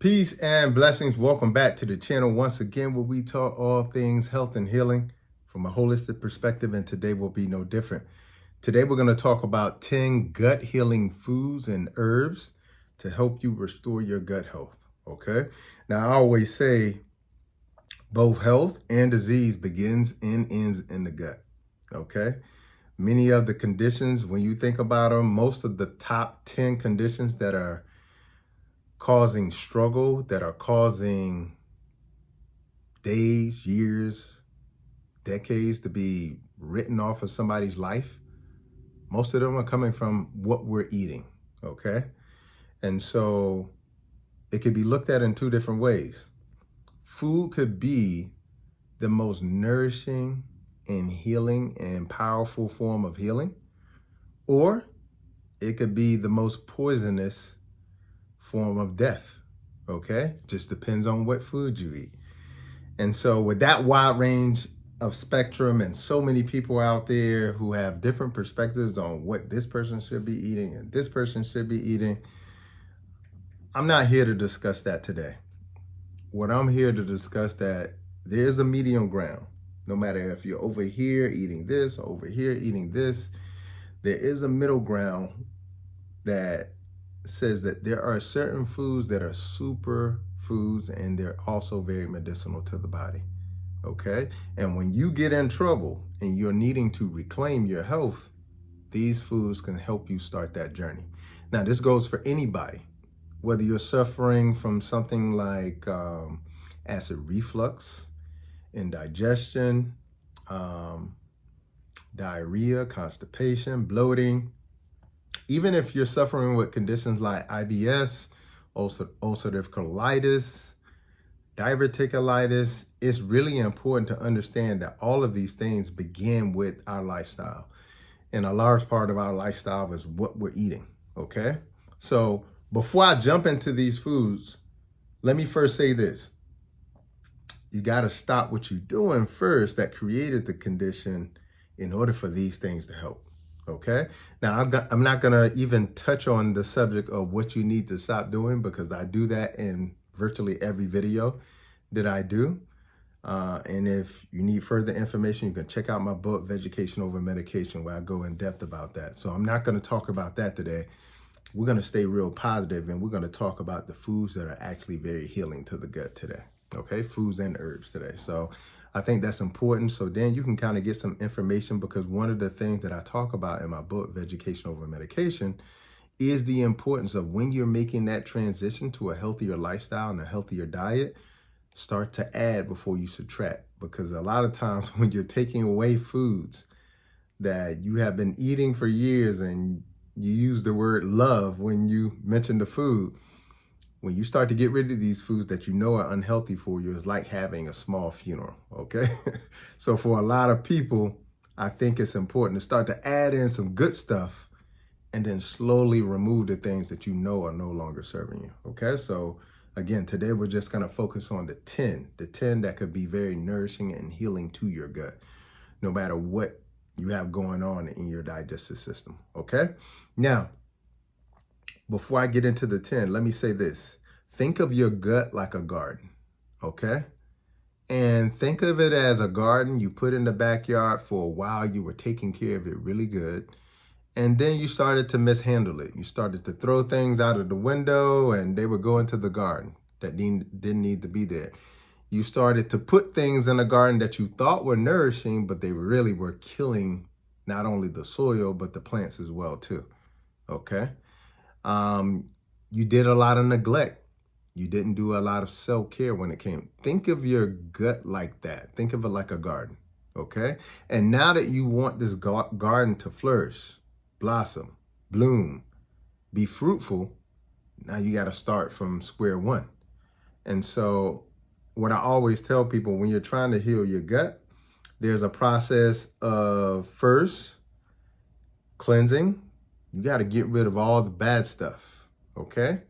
Peace and blessings. Welcome back to the channel once again, where we talk all things health and healing from a holistic perspective, and today will be no different. Today we're going to talk about 10 gut healing foods and herbs to help you restore your gut health. Okay. Now, I always say both health and disease begins and ends in the gut. Okay. Many of the conditions, when you think about them, most of the top 10 conditions that are causing struggle, that are causing days, years, decades to be written off of somebody's life, most of them are coming from what we're eating, okay? And so it could be looked at in two different ways. Food could be the most nourishing and healing and powerful form of healing, or it could be the most poisonous form of death, okay? Just depends on what food you eat. And so with that wide range of spectrum and so many people out there who have different perspectives on what this person should be eating and this person should be eating, I'm not here to discuss that today. What I'm here to discuss, that there's a medium ground. No matter if you're over here eating this, or over here eating this, there is a middle ground that says that there are certain foods that are super foods and they're also very medicinal to the body. Okay. And when you get in trouble and you're needing to reclaim your health, these foods can help you start that journey. Now, this goes for anybody, whether you're suffering from something like acid reflux, indigestion, diarrhea, constipation, bloating. Even if you're suffering with conditions like IBS, ulcerative colitis, diverticulitis, it's really important to understand that all of these things begin with our lifestyle. And a large part of our lifestyle is what we're eating, okay? So before I jump into these foods, let me first say this. You got to stop what you're doing first that created the condition in order for these things to help. Okay. Now, I'm not going to even touch on the subject of what you need to stop doing, because I do that in virtually every video that I do. And if you need further information, you can check out my book, Vegetation Over Medication, where I go in depth about that. So I'm not going to talk about that today. We're going to stay real positive, and we're going to talk about the foods that are actually very healing to the gut today. Okay. Foods and herbs today. So I think that's important. So then you can kind of get some information, because one of the things that I talk about in my book, Vegetation Over Medication, is the importance of, when you're making that transition to a healthier lifestyle and a healthier diet, start to add before you subtract. Because a lot of times when you're taking away foods that you have been eating for years, and you use the word love when you mention the food, when you start to get rid of these foods that you know are unhealthy for you, it's like having a small funeral, okay? So for a lot of people, I think it's important to start to add in some good stuff and then slowly remove the things that you know are no longer serving you, okay? So again, today we're just gonna focus on the 10 that could be very nourishing and healing to your gut, no matter what you have going on in your digestive system, okay? Now, before I get into the 10, let me say this. Think of your gut like a garden, okay? And think of it as a garden you put in the backyard. For a while, you were taking care of it really good. And then you started to mishandle it. You started to throw things out of the window, and they would go into the garden that didn't need to be there. You started to put things in a garden that you thought were nourishing, but they really were killing not only the soil, but the plants as well too, okay? You did a lot of neglect. You didn't do a lot of self-care when it came. Think of your gut like that. Think of it like a garden, okay? And now that you want this garden to flourish, blossom, bloom, be fruitful, now you got to start from square one. And so what I always tell people, when you're trying to heal your gut, there's a process of first cleansing. You got to get rid of all the bad stuff, okay?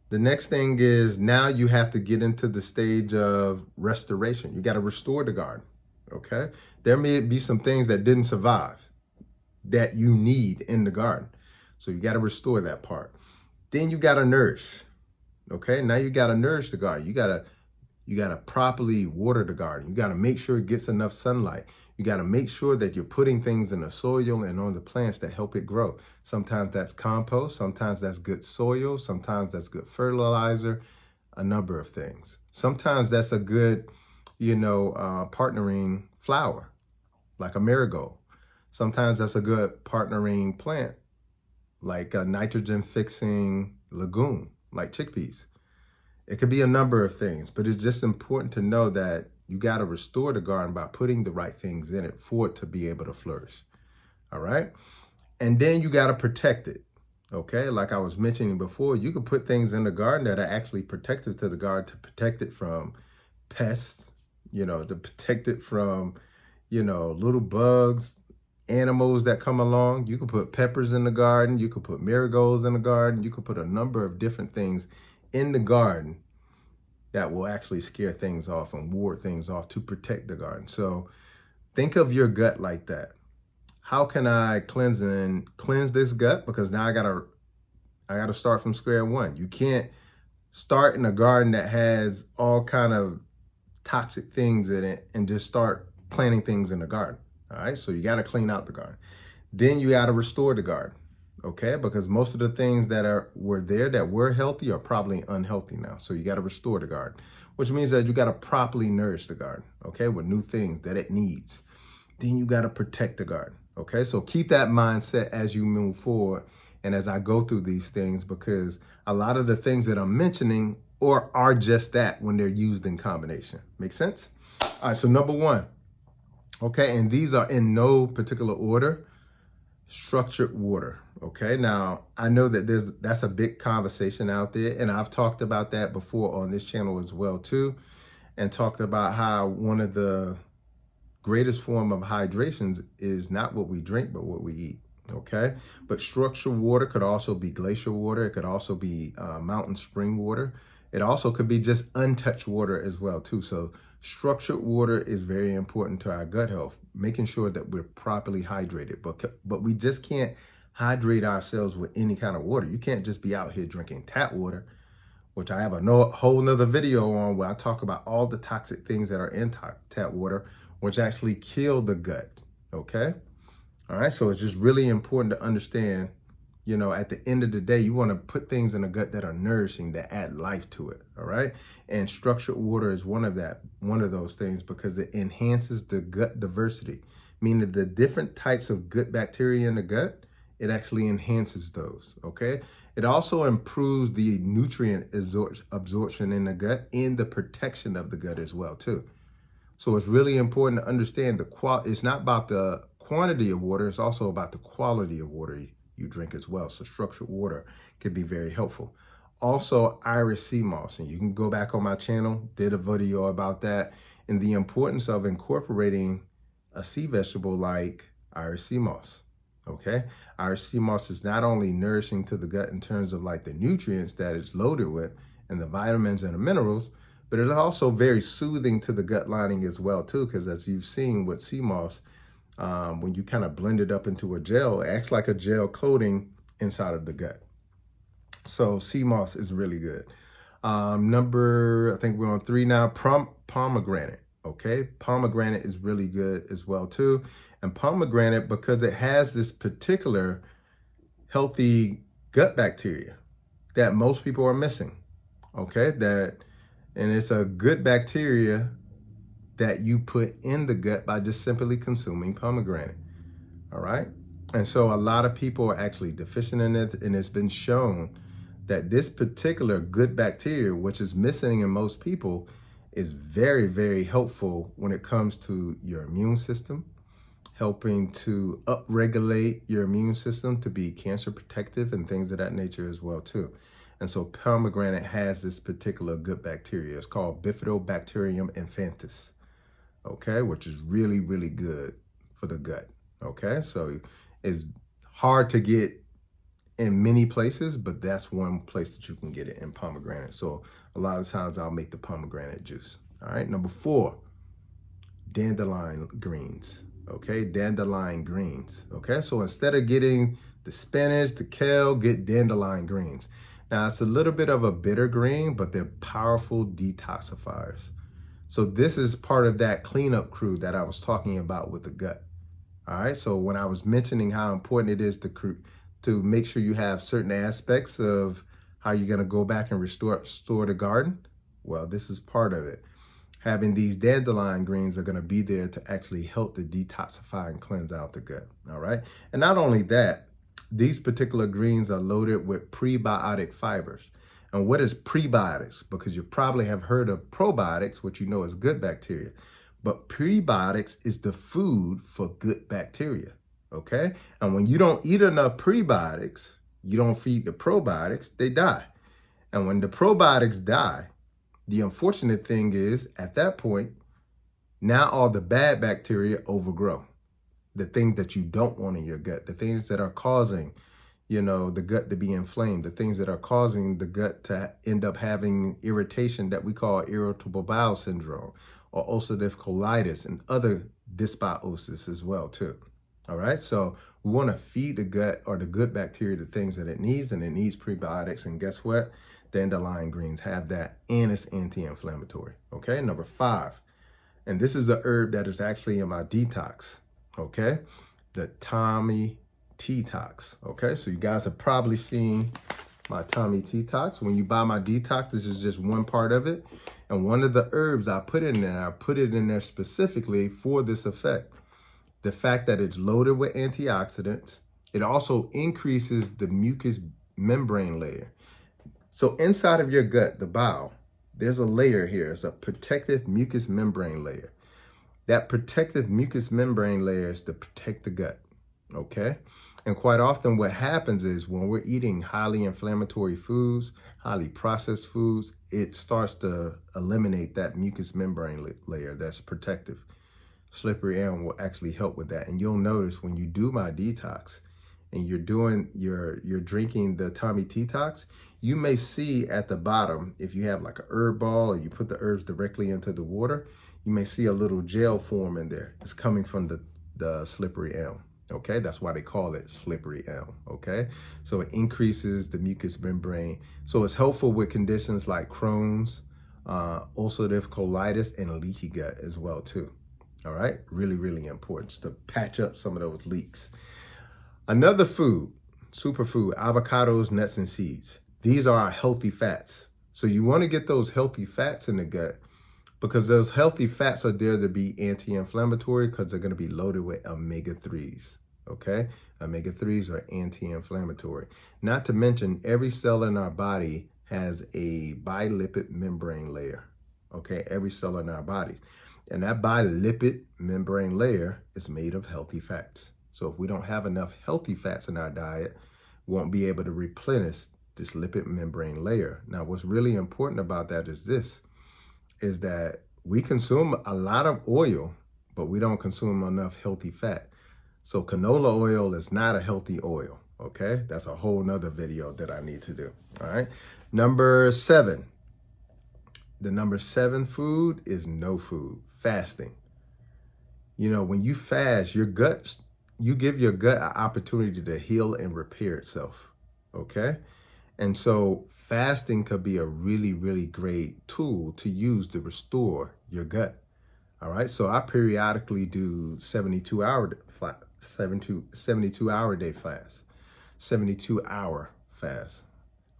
The next thing is, now you have to get into the stage of restoration. You got to restore the garden, okay? There may be some things that didn't survive that you need in the garden. So you got to restore that part. Then you got to nourish, Okay, now you got to nourish the garden. You got to properly water the garden. You got to make sure it gets enough sunlight. You got to make sure that you're putting things in the soil and on the plants that help it grow. Sometimes that's compost, sometimes that's good soil, sometimes that's good fertilizer, a number of things. Sometimes that's a good, partnering flower, like a marigold. Sometimes that's a good partnering plant, like a nitrogen fixing legume, like chickpeas. It could be a number of things, but it's just important to know that you got to restore the garden by putting the right things in it for it to be able to flourish. All right. And then you got to protect it. Okay. Like I was mentioning before, you could put things in the garden that are actually protective to the garden to protect it from pests, to protect it from, little bugs, animals that come along. You could put peppers in the garden. You could put marigolds in the garden. You could put a number of different things in the garden that will actually scare things off and ward things off to protect the garden. So think of your gut like that. How can I cleanse this gut? Because now I gotta start from square one. You can't start in a garden that has all kind of toxic things in it and just start planting things in the garden. All right, so you got to clean out the garden. Then you got to restore the garden. Okay, because most of the things that were there that were healthy are probably unhealthy now. So you got to restore the garden, which means that you got to properly nourish the garden, okay, with new things that it needs. Then you got to protect the garden. Okay, so keep that mindset as you move forward and as I go through these things, because a lot of the things that I'm mentioning are just that when they're used in combination. Make sense? All right, so number one, okay, and these are in no particular order. Structured water. Okay, now I know that that's a big conversation out there, and I've talked about that before on this channel as well too, and talked about how one of the greatest form of hydrations is not what we drink but what we eat. Okay, but structured water could also be glacier water. It could also be mountain spring water. It also could be just untouched water as well too. So structured water is very important to our gut health, making sure that we're properly hydrated. But we just can't hydrate ourselves with any kind of water. You can't just be out here drinking tap water, which I have a whole nother video on where I talk about all the toxic things that are in tap water, which actually kill the gut. Okay. All right. So it's just really important to understand, at the end of the day, you want to put things in the gut that are nourishing, that add life to it. All right. And structured water is one of those things, because it enhances the gut diversity, meaning the different types of good bacteria in the gut, it actually enhances those. Okay. It also improves the nutrient absorption in the gut and the protection of the gut as well too. So it's really important to understand it's not about the quantity of water, it's also about the quality of water you drink as well. So structured water can be very helpful. Also, Irish sea moss, and you can go back on my channel, did a video about that, and the importance of incorporating a sea vegetable like Irish sea moss. Okay, Irish sea moss is not only nourishing to the gut in terms of like the nutrients that it's loaded with and the vitamins and the minerals, but it's also very soothing to the gut lining as well too, because as you've seen with sea moss, when you kind of blend it up into a gel, it acts like a gel coating inside of the gut. So sea moss is really good. I think we're on 3 now, pomegranate. Okay, pomegranate is really good as well too. And pomegranate, because it has this particular healthy gut bacteria that most people are missing. Okay, and it's a good bacteria that you put in the gut by just simply consuming pomegranate. All right. And so a lot of people are actually deficient in it. And it's been shown that this particular good bacteria, which is missing in most people, is very, very helpful when it comes to your immune system, helping to upregulate your immune system to be cancer protective and things of that nature as well too. And so pomegranate has this particular good bacteria. It's called Bifidobacterium infantis. Okay, which is really, really good for the gut. Okay, so it's hard to get in many places, but that's one place that you can get it, in pomegranate. So a lot of times I'll make the pomegranate juice. All right, number 4, dandelion greens. Okay, dandelion greens. Okay, so instead of getting the spinach, the kale, get dandelion greens. Now, it's a little bit of a bitter green, but they're powerful detoxifiers. So this is part of that cleanup crew that I was talking about with the gut. All right. So when I was mentioning how important it is to make sure you have certain aspects of how you're going to go back and restore the garden, well, this is part of it. Having these dandelion greens are going to be there to actually help to detoxify and cleanse out the gut. All right. And not only that, these particular greens are loaded with prebiotic fibers. And what is prebiotics? Because you probably have heard of probiotics, which you know is good bacteria. But prebiotics is the food for good bacteria. Okay. And when you don't eat enough prebiotics, you don't feed the probiotics, they die. And when the probiotics die, the unfortunate thing is at that point, now all the bad bacteria overgrow. The things that you don't want in your gut, the things that are causing, the gut to be inflamed, the things that are causing the gut to end up having irritation that we call irritable bowel syndrome or ulcerative colitis and other dysbiosis as well too. All right, so we want to feed the gut or the good bacteria the things that it needs, and it needs prebiotics. And guess what? Dandelion greens have that, and it's anti-inflammatory. Okay, number 5, and this is a herb that is actually in my detox. Okay, the Tommy Detox. Okay, so you guys have probably seen my Tommy Detox. When you buy my detox, this is just one part of it. And one of the herbs I put in there, I put it in there specifically for this effect. The fact that it's loaded with antioxidants, it also increases the mucous membrane layer. So inside of your gut, the bowel, there's a layer here. It's a protective mucous membrane layer. That protective mucous membrane layer is to protect the gut, okay? And quite often what happens is when we're eating highly inflammatory foods, highly processed foods, it starts to eliminate that mucous membrane layer that's protective. Slippery elm will actually help with that. And you'll notice when you do my detox and you're drinking the Tommy Detox, you may see at the bottom, if you have like a herb ball or you put the herbs directly into the water, you may see a little gel form in there. It's coming from the slippery elm. Okay, that's why they call it slippery elm. Okay, so it increases the mucous membrane. So it's helpful with conditions like Crohn's, ulcerative colitis, and leaky gut as well too. All right, really, really important to patch up some of those leaks. Another food, superfood, avocados, nuts, and seeds. These are our healthy fats. So you want to get those healthy fats in the gut because those healthy fats are there to be anti-inflammatory because they're going to be loaded with omega-3s. Okay, omega-3s are anti-inflammatory. Not to mention, every cell in our body has a bilipid membrane layer. Okay, every cell in our body. And that bilipid membrane layer is made of healthy fats. So if we don't have enough healthy fats in our diet, we won't be able to replenish this lipid membrane layer. Now, what's really important about that is that we consume a lot of oil, but we don't consume enough healthy fat. So canola oil is not a healthy oil, okay? That's a whole nother video that I need to do, all right? Number 7. The number 7 food is no food, fasting. When you fast, you give your gut an opportunity to heal and repair itself, okay? And so fasting could be a really, really great tool to use to restore your gut, all right? So I periodically do 72-hour day fast, 72-hour fast,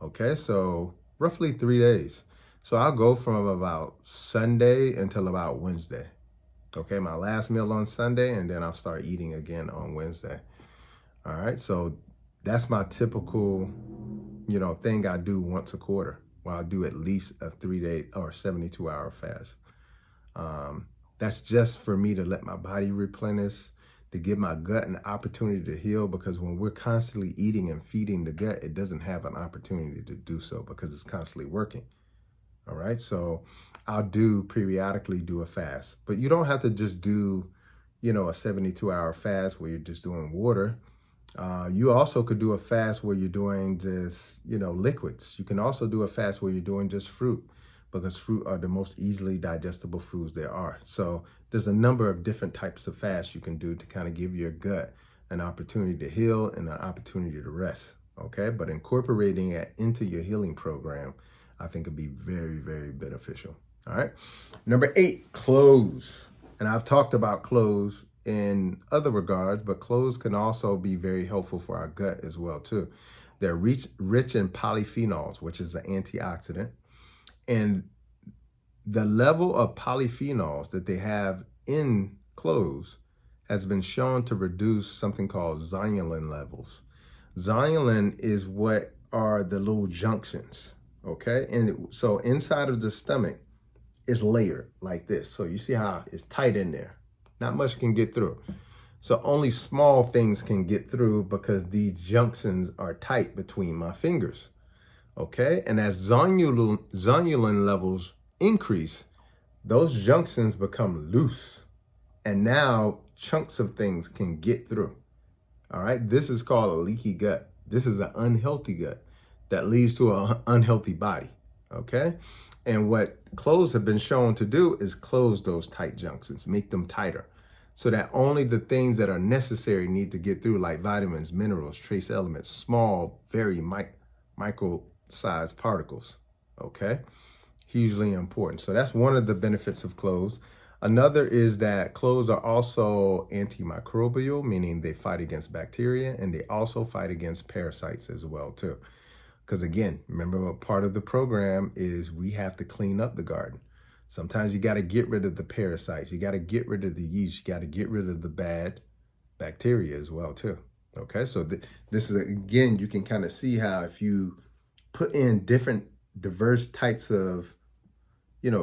okay? So roughly 3 days. So I'll go from about Sunday until about Wednesday. Okay, my last meal on Sunday, and then I'll start eating again on Wednesday. All right, so that's my typical, thing I do once a quarter. Well, I'll do at least a 3-day or 72-hour fast. That's just for me to let my body replenish, to give my gut an opportunity to heal, because when we're constantly eating and feeding the gut, it doesn't have an opportunity to do so because it's constantly working. All right, so I'll periodically do a fast, but you don't have to just do, a 72-hour fast where you're just doing water. You also could do a fast where you're doing just, liquids. You can also do a fast where you're doing just fruit, because fruit are the most easily digestible foods there are. So there's a number of different types of fasts you can do to kind of give your gut an opportunity to heal and an opportunity to rest. okay? But incorporating it into your healing program, I think would be very, very beneficial. All right. Number 8, cloves. And I've talked about cloves in other regards, but cloves can also be very helpful for our gut as well too. They're rich in polyphenols, which is an antioxidant. And the level of polyphenols that they have in cloves has been shown to reduce something called zonulin levels. Zonulin is what are the little junctions, okay? And so inside of the stomach is layered like this. So you see how it's tight in there. Not much can get through. So only small things can get through because these junctions are tight between my fingers, okay? And as zonulin levels increase, those junctions become loose. And now chunks of things can get through. All right. This is called a leaky gut. This is an unhealthy gut that leads to an unhealthy body. Okay. And what cloves have been shown to do is close those tight junctions, make them tighter so that only the things that are necessary need to get through, like vitamins, minerals, trace elements, small, very micro-sized particles. Okay. Hugely important. So that's one of the benefits of cloves. Another is that cloves are also antimicrobial, meaning they fight against bacteria, and they also fight against parasites as well too. Because again, remember what part of the program is we have to clean up the garden. Sometimes you got to get rid of the parasites. You got to get rid of the yeast. You got to get rid of the bad bacteria as well too. Okay, so this is, again, you can kind of see how if you put in different diverse types of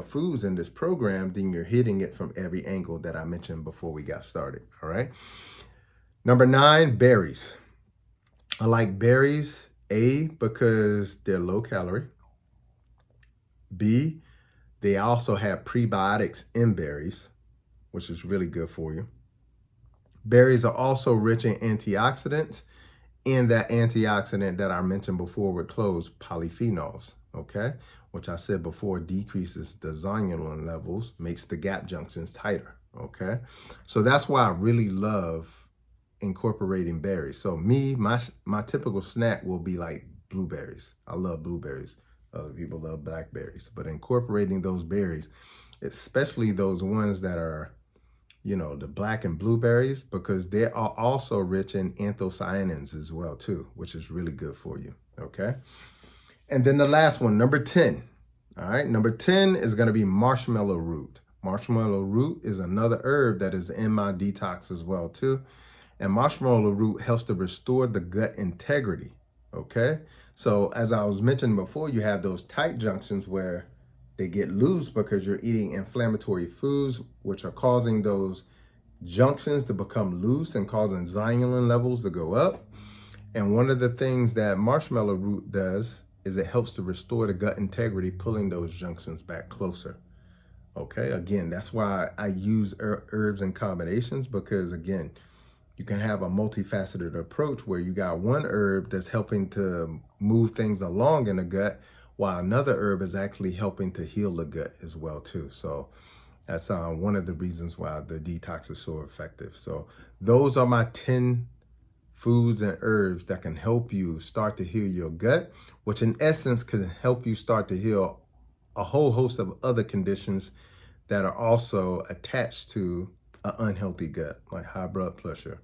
foods in this program, then you're hitting it from every angle that I mentioned before we got started. All right. Number 9, berries. I like berries, A, because they're low calorie. B, they also have prebiotics in berries, which is really good for you. Berries are also rich in antioxidants, and that antioxidant that I mentioned before with cloves, polyphenols, okay, which I said before decreases the zonulin levels, makes the gap junctions tighter, okay? So that's why I really love incorporating berries. So my typical snack will be like blueberries. I love blueberries. Other people love blackberries, but incorporating those berries, especially those ones that are the black and blueberries, because they are also rich in anthocyanins as well too, which is really good for you, okay? And then the last one, number 10, all right? Number 10 is gonna be marshmallow root. Marshmallow root is another herb that is in my detox as well too. And marshmallow root helps to restore the gut integrity, okay? So as I was mentioning before, you have those tight junctions where they get loose because you're eating inflammatory foods, which are causing those junctions to become loose and causing zonulin levels to go up. And one of the things that marshmallow root does is it helps to restore the gut integrity, pulling those junctions back closer. Okay, again, that's why I use herbs and combinations, because again, you can have a multifaceted approach where you got one herb that's helping to move things along in the gut, while another herb is actually helping to heal the gut as well too. So that's one of the reasons why the detox is so effective. So those are my 10 foods and herbs that can help you start to heal your gut, which in essence can help you start to heal a whole host of other conditions that are also attached to an unhealthy gut, like high blood pressure,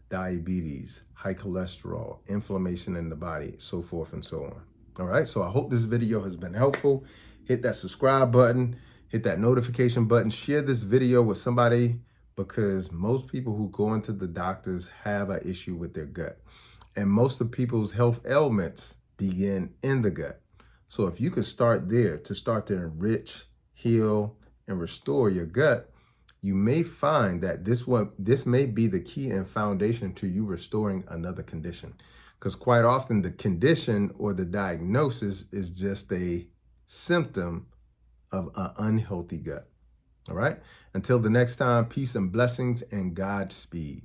diabetes, high cholesterol, inflammation in the body, so forth and so on. All right, so I hope this video has been helpful. Hit that subscribe button, hit that notification button, share this video with somebody, because most people who go into the doctors have an issue with their gut. And most of people's health ailments begin in the gut. So if you can start there to start to enrich, heal, and restore your gut, you may find that this may be the key and foundation to you restoring another condition. Because quite often the condition or the diagnosis is just a symptom of an unhealthy gut. All right. Until the next time, peace and blessings and Godspeed.